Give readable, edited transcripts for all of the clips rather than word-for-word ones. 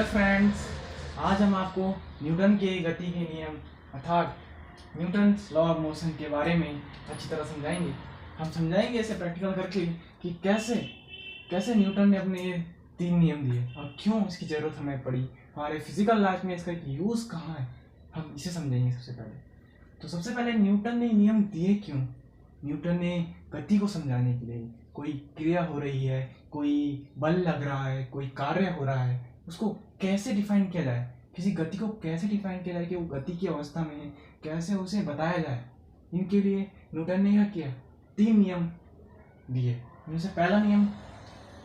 Hello friends, आज हम आपको न्यूटन के गति के नियम अर्थात न्यूटन्स लॉ ऑफ मोशन के बारे में अच्छी तरह समझाएंगे। हम समझाएंगे इसे प्रैक्टिकल करके कि कैसे कैसे न्यूटन ने अपने ये 3 नियम दिए और क्यों इसकी ज़रूरत हमें पड़ी, हमारे फिजिकल लाइफ में इसका यूज़ कहाँ है, हम इसे समझेंगे। सबसे पहले तो सबसे पहले न्यूटन ने नियम दिए क्यों। न्यूटन ने गति को समझाने के लिए, कोई क्रिया हो रही है, कोई बल लग रहा है, कोई कार्य हो रहा है, उसको कैसे डिफाइन किया जाए, किसी गति को कैसे डिफाइन किया जाए कि वो गति की अवस्था में है, कैसे उसे बताया जाए। इनके लिए न्यूटन ने यह किया, 3 नियम दिए। इनमें से पहला नियम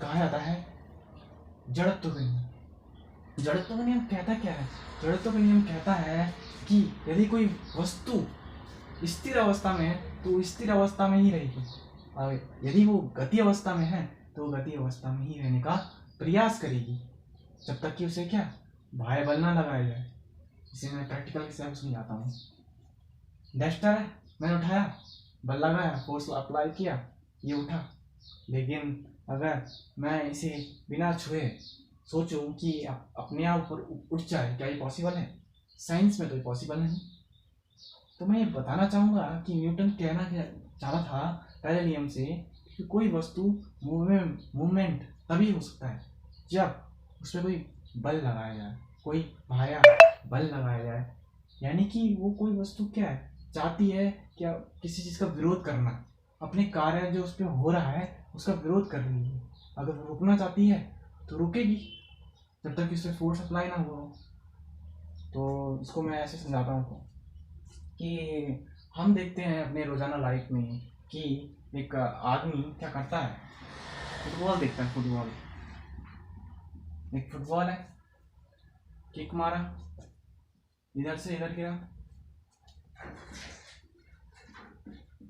कहा जाता है जड़त्व का नियम। जड़त्व का नियम कहता क्या है? जड़त्व का नियम कहता है कि यदि कोई वस्तु स्थिर अवस्था में है तो वो स्थिर अवस्था में ही रहेगी, और यदि वो गति अवस्था में है तो वो गति अवस्था में ही रहने का प्रयास करेगी, जब तक कि उसे क्या बाह्य बल ना लगाया जाए। इसे मैं प्रैक्टिकल के हिसाब से समझाता हूँ। डस्टर है, मैंने उठाया, बल लगाया, फोर्स अप्लाई किया, ये उठा। लेकिन अगर मैं इसे बिना छुए सोचूं कि अपने आप ऊपर उठ जाए, क्या ये पॉसिबल है? साइंस में तो ये पॉसिबल नहीं। तो मैं ये बताना चाहूँगा कि न्यूटन कहना चाह रहा था पहले नियम से कि कोई वस्तु मूवमेंट तभी हो सकता है जब उसमें कोई बल लगाया जाए, कोई बाह्य बल लगाया जाए। यानी कि वो कोई वस्तु क्या है, चाहती है क्या, किसी चीज़ का विरोध करना, अपने कार्य जो उस पर हो रहा है उसका विरोध कर रही है। अगर वो रुकना चाहती है तो रुकेगी जब तक इस पर फोर्स अप्लाई ना हो। तो इसको मैं ऐसे समझाता हूँ कि हम देखते हैं अपने रोजाना लाइफ में कि एक आदमी क्या करता है, फुटबॉल देखता है। फुटबॉल, एक फुटबॉल है, किक मारा, इधर से इधर गिरा,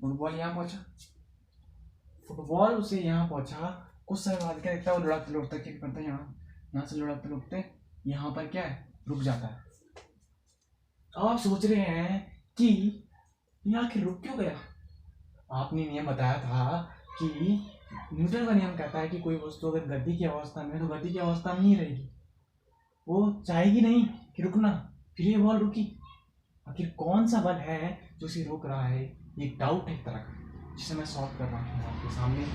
फुटबॉल यहाँ पहुंचा, फुटबॉल उसे यहाँ पहुंचा। कुछ समय बाद क्या देखता है, वो लुढ़कते लुढ़कते किक करता है, यहाँ से लुढ़कते लुढ़कते यहाँ पर क्या है, रुक जाता है। अब आप सोच रहे हैं कि ये आखिर रुक क्यों गया। आपने नियम बताया था कि न्यूटन का नियम कहता है कि कोई वस्तु अगर गति की अवस्था में है तो गति की अवस्था में ही रहेगी, वो चाहेगी नहीं कि रुकना। फिर ये बॉल रुकी। आखिर कौन सा बल है जो उसे रोक रहा है? ये डाउट है एक तरह का, जिसे मैं सॉल्व कर रहा हूँ आपके सामने।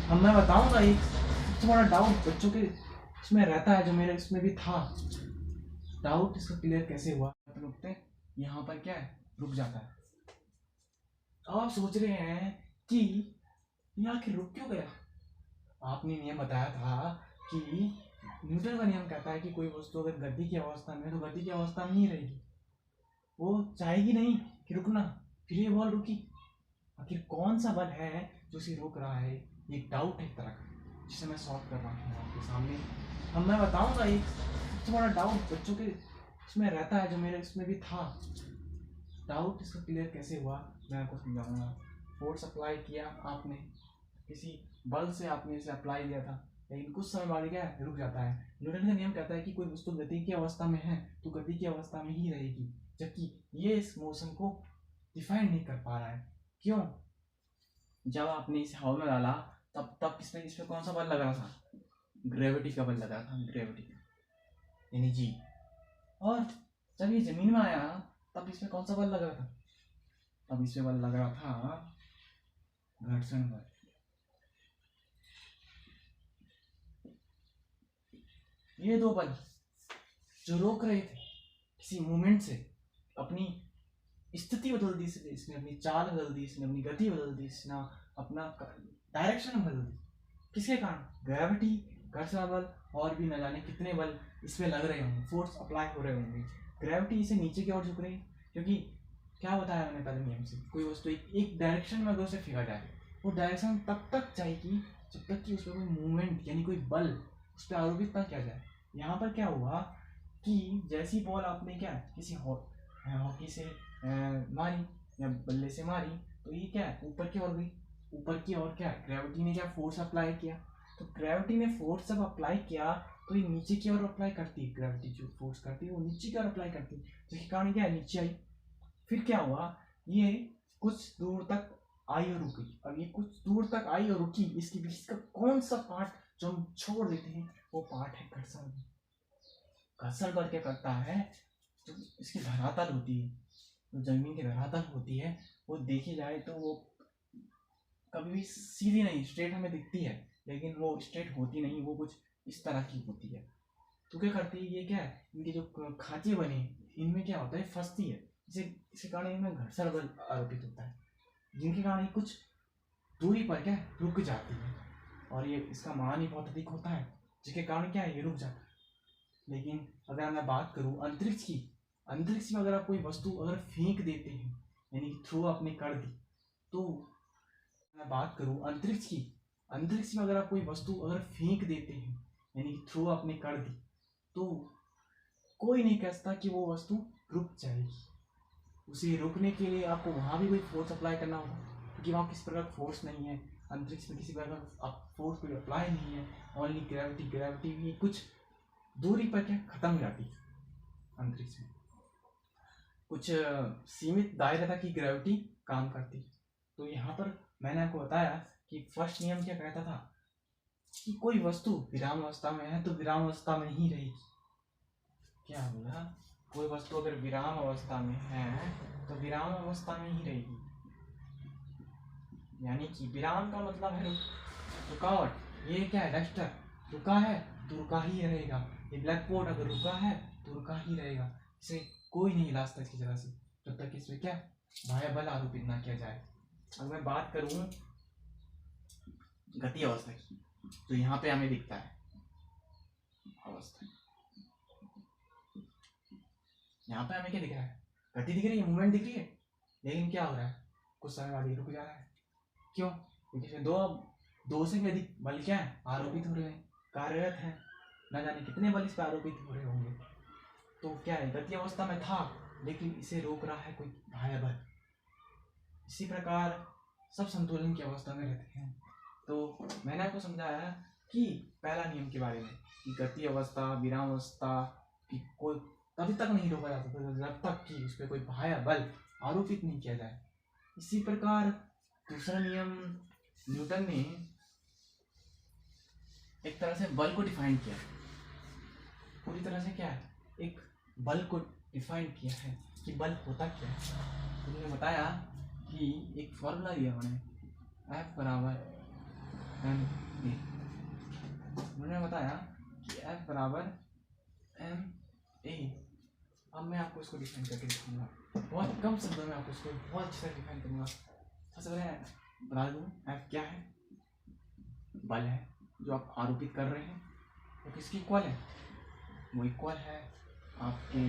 अब मैं बताऊंगा एक सबसे बड़ा डाउट बच्चों के इसमें रहता है, जो मेरे इसमें भी था डाउट। इसका क्लियर कैसे हुआ? रुकते यहाँ पर क्या है, रुक जाता है। अब आप सोच रहे हैं कि ये आखिर रुक क्यों गया। आपने नियम बताया था कि न्यूटन का नियम कहता है कि कोई वस्तु अगर गति की अवस्था में है तो गति की अवस्था में ही रहेगी, वो चाहेगी नहीं कि रुकना। फिर ये बॉल रुकी। आखिर कौन सा बल है जो उसे रोक रहा है? ये डाउट है एक तरह का, जिसे मैं सॉल्व कर रहा हूँ आपके सामने। अब मैं बताऊंगा एक सबसे बड़ा डाउट बच्चों के इसमें रहता है, जो मेरे इसमें भी था डाउट। इसका क्लियर कैसे हुआ मैं आपको समझाऊंगा। फोर्स अप्लाई किया आपने, किसी बल से आपने इसे अप्लाई किया था, लेकिन कुछ समय बाद क्या है, रुक जाता है। न्यूटन का नियम कहता है कि कोई वस्तु गति की अवस्था में है तो गति की अवस्था में ही रहेगी, जबकि ये इस मोशन को डिफाइन नहीं कर पा रहा है। क्यों? जब आपने इसे हवा में डाला तब तब इस पे कौन सा बल लग रहा था? ग्रेविटी का बल लग रहा था, ग्रेविटी का यानी जी। और जब ये जमीन में आया तब इसमें कौन सा बल लग रहा था? तब इसमें बल लग रहा था घर्षण बल। ये 2 बल जो रोक रहे थे किसी मूवमेंट से, अपनी स्थिति बदल दी, इसने अपनी चाल बदल दी, इसने अपनी गति बदल दी, इसने अपना डायरेक्शन बदल दी। किसके कारण? ग्रेविटी, घर्षण बल और भी न जाने कितने बल इसमें लग रहे होंगे, फोर्स अप्लाई हो रहे होंगे। ग्रेविटी इसे नीचे की ओर झुक रही है, क्योंकि क्या बताया मैंने पहले नियम से, कोई वस्तु एक डायरेक्शन में अगर उसे फेंका जाए, वो डायरेक्शन तब तक जाएगी जब तक कि उसमें कोई मूवमेंट यानी कोई बल उस पर आरोपित ना किया जाए। यहाँ पर क्या हुआ कि जैसी बॉल आपने क्या किसी हॉकी से मारी या बल्ले से मारी, तो ये क्या है, ऊपर की ओर गई। ऊपर की ओर क्या है, ग्रेविटी ने क्या फोर्स अप्लाई किया। तो ग्रेविटी ने फोर्स जब अप्लाई किया तो ये नीचे की ओर अप्लाई करती है। ग्रेविटी जो फोर्स करती है वो नीचे की ओर अप्लाई करती है, जिसके कारण क्या है, नीचे आई। फिर क्या हुआ, ये कुछ दूर तक आई और रुकी। अब ये कुछ दूर तक आई और रुकी, इसके बीच का कौन सा पार्ट जो हम छोड़ देते हैं, वो पार्ट है घर्षण। घर्षण बल क्या करता है, जो इसकी धरातल होती है, जो जमीन की धरातल होती है, वो देखी जाए तो वो कभी भी सीधी नहीं, स्ट्रेट हमें दिखती है, लेकिन वो स्ट्रेट होती नहीं, वो कुछ इस तरह की होती है। तो क्या करती है, ये क्या है, इनके जो खांचे बने इनमें क्या होता है, फंसती है, इसे कारण इनमें घर्षण बल आरोपित होता है, जिनके कारण ये कुछ दूरी पर क्या रुक जाती है, और ये इसका मान ही बहुत अधिक होता है, जिसके कारण क्या है, ये रुक जाता है। लेकिन अगर मैं बात करूं अंतरिक्ष की, अंतरिक्ष में अगर आप कोई वस्तु अगर फेंक देते हैं, यानी कि थ्रो आपने कर दी, तो मैं बात करूं अंतरिक्ष की, अंतरिक्ष में अगर आप कोई वस्तु अगर फेंक देते हैं, यानी कि थ्रो आपने कर दी, तो कोई नहीं कह सकता कि वो वस्तु रुक जाएगी। उसे रोकने के लिए आपको वहाँ भी कोई फोर्स अप्लाई करना होगा, क्योंकि वहाँ किसी प्रकार फोर्स नहीं है, अंतरिक्ष में किसी प्रकार फोर्स कोई अप्लाई नहीं है, ओनली ग्रेविटी, ग्रेविटी भी कुछ दूरी पर क्या खत्म हो जाती है। अंतरिक्ष में कुछ सीमित दायरे तक की ग्रेविटी काम करती है। तो यहाँ पर मैंने आपको बताया कि फर्स्ट नियम क्या कहता था कि कोई वस्तु विराम अवस्था में है तो विराम अवस्था में ही रहेगी। क्या बोला, कोई वस्तु अगर विराम अवस्था में है तो विराम अवस्था में ही रहेगी, यानी कि विराम का मतलब है रुकावट। ये क्या है, डस्टर रुका है तो रुका ही रहेगा, ये ब्लैक बोर्ड अगर रुका है तो रुका ही रहेगा, इसे कोई नहीं हिला सकता इसकी जगह से, जब तक इसमें क्या बाह्य बल आरोपित ना किया जाए। अगर मैं बात करूं गति अवस्था की, तो यहाँ पे हमें दिखता है अवस्था, यहाँ पे हमें क्या दिख रहा है, गति दिख रही है, मूवमेंट दिख रही है, लेकिन क्या हो रहा है, कुछ समय बाद ये रुक जा रहा है। क्यों, क्योंकि दो से भी अधिक बल क्या है आरोपित हो रहे हैं, कार्यरत है, न जाने कितने बल इस पर आरोपित हो रहे होंगे। तो क्या है, गति अवस्था में था लेकिन इसे रोक रहा है कोई बाह्य बल। इसी प्रकार सब संतुलन की अवस्था में रहते हैं। तो मैंने आपको समझाया कि पहला नियम के बारे में कि गति अवस्था, विराम अवस्था की कोई तभी तक नहीं रोका जा सकता जब तक कि उस पर कोई बाह्य बल आरोपित नहीं किया जाए। इसी प्रकार दूसरा नियम न्यूटन ने एक तरह से बल को डिफाइन किया, पूरी तरह से क्या है, एक बल को डिफाइन किया है कि बल होता क्या है। उन्होंने बताया कि एक फॉर्मूला दिया उन्होंने, F बराबर m a, उन्होंने बताया कि F बराबर m a। अब मैं आपको इसको डिफाइन करके दिखाऊंगा, बहुत कम शब्दों में आपको इसको बहुत अच्छे से डिफाइन करूंगा। सबसे पहले बता दूँ F क्या है, बल है जो आप आरोपित कर रहे हैं, वो तो किसकी इक्वल है, वो इक्वल है आपके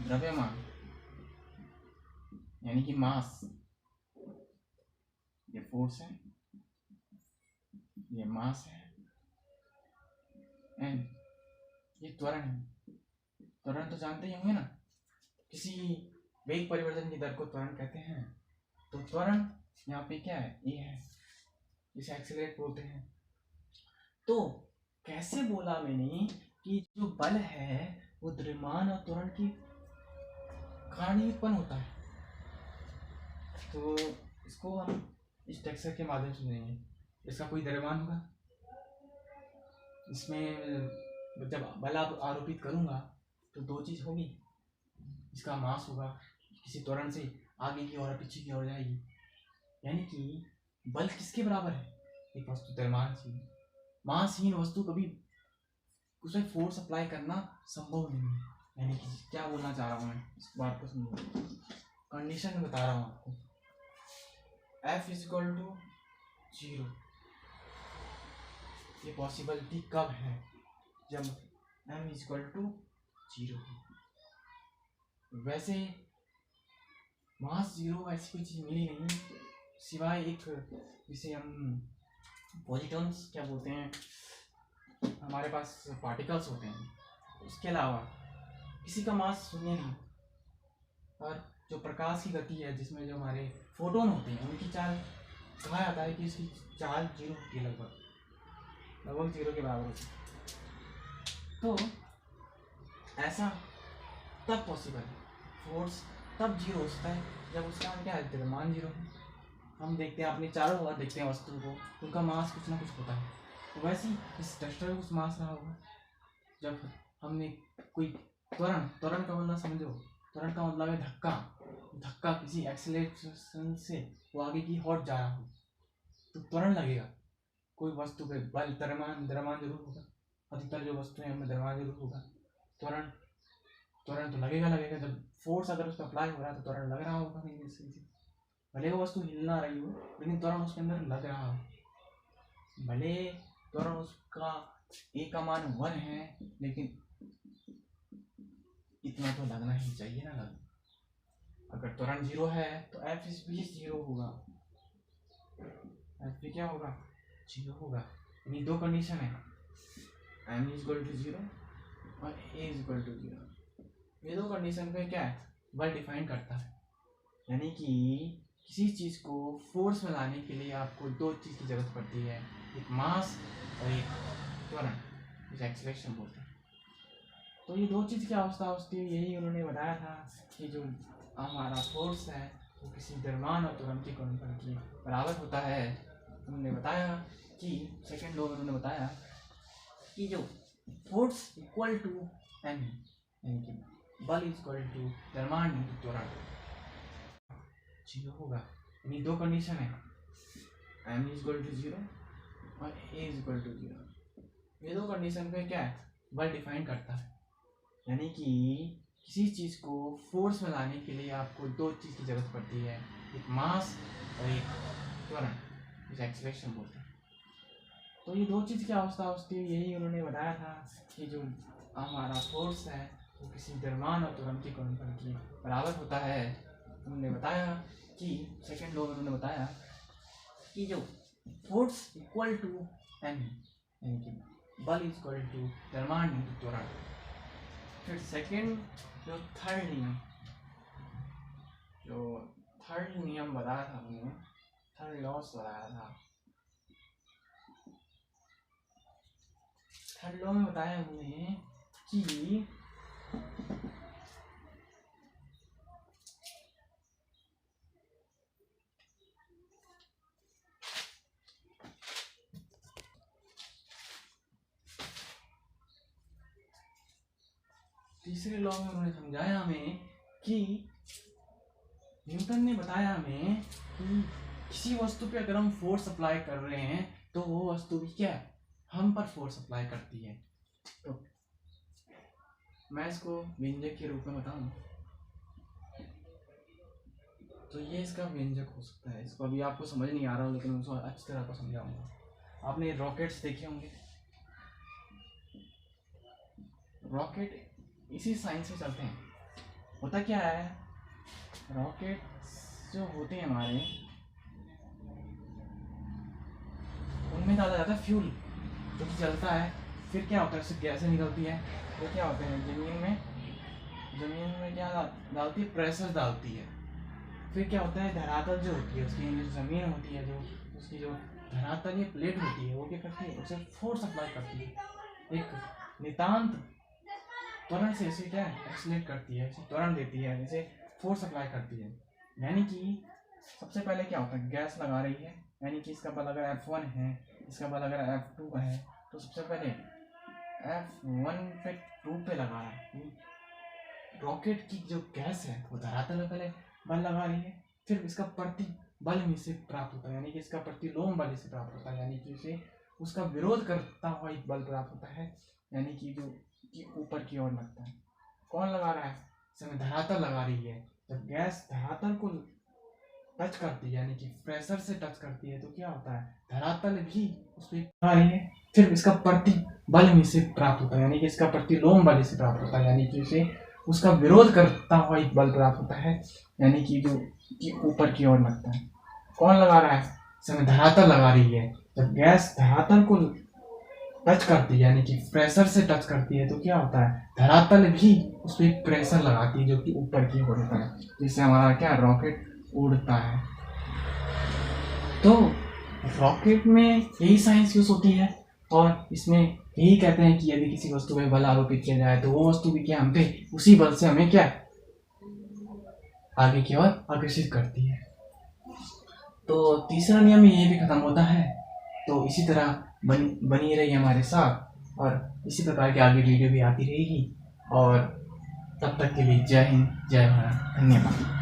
द्रव्यमान यानी कि मास, ये फोर्स है, ये मास है, एंड ये त्वरण है। त्वरण तो जानते ही होंगे ना, किसी वेग परिवर्तन की दर को त्वरण कहते हैं। तो त्वरण यहाँ पे क्या है, ए है, जिसे एक्सीलरेट बोलते हैं। तो कैसे बोला मैंने कि जो बल है वो द्रव्यमान और त्वरण की कारण ही उत्पन्न होता है। तो इसको हम इस टेक्सचर के माध्यम से समझेंगे। इसका कोई द्रव्यमान होगा, इसमें जब बल आरोपित करूंगा तो दो चीज होगी, इसका मास होगा, किसी त्वरण से आगे की ओर पीछे की ओर जाएगी, यानी कि बल किसके बराबर है, एक वस्तु द्रव्यमान से। मासहीन वस्तु कभी उसमें फोर्स अप्लाई करना संभव नहीं है। यानी कि क्या बोलना चाह रहा हूँ मैं, इस बात को समझो, कंडीशन बता रहा हूँ आपको। F इज इक्वल टू 0, ये पॉसिबिलिटी कब है, जब M इज इक्वल टू 0 है। वैसे मास 0 ऐसी कोई चीज़ मिली नहीं, सिवाय एक जिसे हम पॉजिट्रॉन्स क्या बोलते हैं, हमारे पास पार्टिकल्स होते हैं, उसके अलावा किसी का मास शून्य नहीं। और जो प्रकाश की गति है, जिसमें जो हमारे फोटोन होते हैं, उनकी चाल कहा जाता है कि उसकी चाल 0 होती है, लगभग 0 के बराबर होती है। तो ऐसा तब पॉसिबल है, फोर्स तब 0 हो सकता है जब उसका क्या है, द्रव्यमान 0 है। हम देखते हैं अपने चारों ओर देखते हैं वस्तु को, उनका मास कुछ ना कुछ होता है। तो वैसे ही इस डस्टर में कुछ मास रहा होगा, जब हमने कोई त्वरण, त्वरण का मतलब समझो, त्वरण का मतलब है धक्का। धक्का किसी एक्सेलरेशन से वो आगे की ओर जा रहा हो तो त्वरण लगेगा। कोई वस्तु पे बल, द्रव्यमान, द्रव्यमान जरूर होगा। अधिकतर जो वस्तु है उनमें द्रव्यमान जरूर होगा। त्वरण, त्वरण तो लगेगा लगेगा। जब फोर्स अगर उस पर अप्लाई हो रहा है तो त्वरण लग रहा होगा कहीं से। भले वो वस्तु हिल ना रही हो लेकिन त्वरण उसके अंदर लग रहा हो। भले त्वरण उसका ए का मान 1 है लेकिन इतना तो लगना ही चाहिए ना। अगर त्वरण 0 है तो एफ भी 0 होगा। एफ भी क्या होगा? 0 होगा। यानी दो कंडीशन है, एम इज इक्वल टू 0 और ए इज इक्वल टू 0। ये दो कंडीशन पे क्या है? बल डिफाइन करता है। यानी कि किसी चीज को फोर्स में लाने के लिए आपको दो चीज की जरूरत पड़ती है, एक मास और एक त्वरण, जिसे एक्सेलरेशन बोलते हैं। तो ये दो चीज की अवस्था होती है, यही उन्होंने बताया था कि जो हमारा फोर्स है वो किसी द्रव्यमान और त्वरण के गुणनफल के बराबर होता है। उन्होंने बताया कि सेकेंड लॉ में उन्होंने बताया कि जो फोर्स इक्वल टू एम, यानी कि बल इक्वल टू द्रव्यमान इंटू त्वरण, 0 होगा। यानी दो कंडीशन है, एम इज इक्वल टू 0 और ए इज इक्वल टू 0। ये दो कंडीशन पे क्या है? बल डिफाइन करता है। यानी कि किसी चीज को फोर्स में लाने के लिए आपको दो चीज की जरूरत पड़ती है, एक मास और एक त्वरण, जिसे एक्सेलरेशन बोलते हैं। तो ये दो चीज की अवस्था होती है, यही उन्होंने बताया था कि जो हमारा फोर्स है वो किसी द्रव्यमान और त्वरण के गुणनफल के बराबर होता है। उन्होंने बताया कि सेकेंड लॉ में उन्होंने बताया कि जो फोर्स इक्वल टू एम, यानी कि बल इक्वल टू द्रव्यमान इंटू त्वरण। फिर सेकेंड जो थर्ड नियम बताया था हमने, थर्ड लॉस बताया था। थर्ड लॉ में बताया हमने कि तीसरे लॉ में उन्होंने समझाया हमें कि न्यूटन ने बताया हमें कि किसी वस्तु पे अगर हम फोर्स अप्लाई कर रहे हैं तो वो वस्तु भी क्या है? हम पर फोर्स अप्लाई करती है। तो मैं इसको व्यंजक के रूप में बताऊं तो ये इसका व्यंजक हो सकता है। इसको अभी आपको समझ नहीं आ रहा हो लेकिन उसको अच्छी तरह को समझाऊंगा। आपने रॉकेट्स देखे होंगे, रॉकेट इसी साइंस से चलते हैं। होता क्या है, रॉकेट जो होते हैं हमारे, उनमें डाला जाता है फ्यूल जो कि जलता है। फिर क्या होता है, उससे गैसें निकलती है। तो क्या होता है, जमीन में क्या डालती है? प्रेशर डालती है। फिर क्या होता है, धरातल जो होती है उसकी जो ज़मीन होती है, जो उसकी जो धरातल ये प्लेट होती है वो क्या करती है? उसे फोर्स अप्लाई करती है। एक नितांत त्वरण से इसे क्या है? एक्सीलरेट करती है, इसे त्वरण देती है, इसे फोर्स अप्लाई करती है। यानी कि सबसे पहले क्या होता है, गैस लगा रही है, यानी कि इसका बल अगर F1 है, इसका बल अगर F2 है, तो सबसे पहले F1 पे 2 पे लगा रहा है। रॉकेट की जो गैस है वो धरातल में पहले बल लगा रही है, फिर इसका प्रति बल इसे प्राप्त होता है, यानी कि इसका प्रतिलोम बल इसे प्राप्त होता है, यानी कि इसे उसका विरोध करता हुआ एक बल प्राप्त होता है, यानी कि जो कि ऊपर की ओर लगता है। कौन लगा रहा है? इसमें धरातल लगा रही है। जब गैस धरातल को टच करती है, यानी कि प्रेशर से टच करती है, तो क्या होता है, धरातल भी उस पर लगा रही है, फिर इसका प्रति बल इसे प्राप्त होता है, यानी कि इसका प्रतिलोम बल इसे प्राप्त होता है, यानी कि इसे उसका विरोध करता हुआ एक बल प्राप्त होता है, यानी कि जो कि ऊपर की ओर लगता है। कौन लगा रहा है? इसमें धरातल लगा रही है। जब गैस धरातल को टच करती है, यानी कि प्रेशर से टच करती है, तो क्या होता है, धरातल भी उस पर प्रेशर लगाती है जो कि ऊपर की ओर होता है, जिससे हमारा क्या रॉकेट उड़ता है। तो रॉकेट में यही साइंस यूज होती है और इसमें यही कहते हैं कि यदि किसी वस्तु पे बल आरोपित किया जाए तो वो वस्तु भी क्या हम पे उसी बल से हमें क्या आगे की ओर आकर्षित करती है। तो तीसरा नियम ये भी खत्म होता है। तो इसी तरह बनी रही हमारे साथ और इसी प्रकार की आगे वीडियो भी आती रहेगी। और तब तक के लिए जय हिंद, जय भारत, धन्यवाद।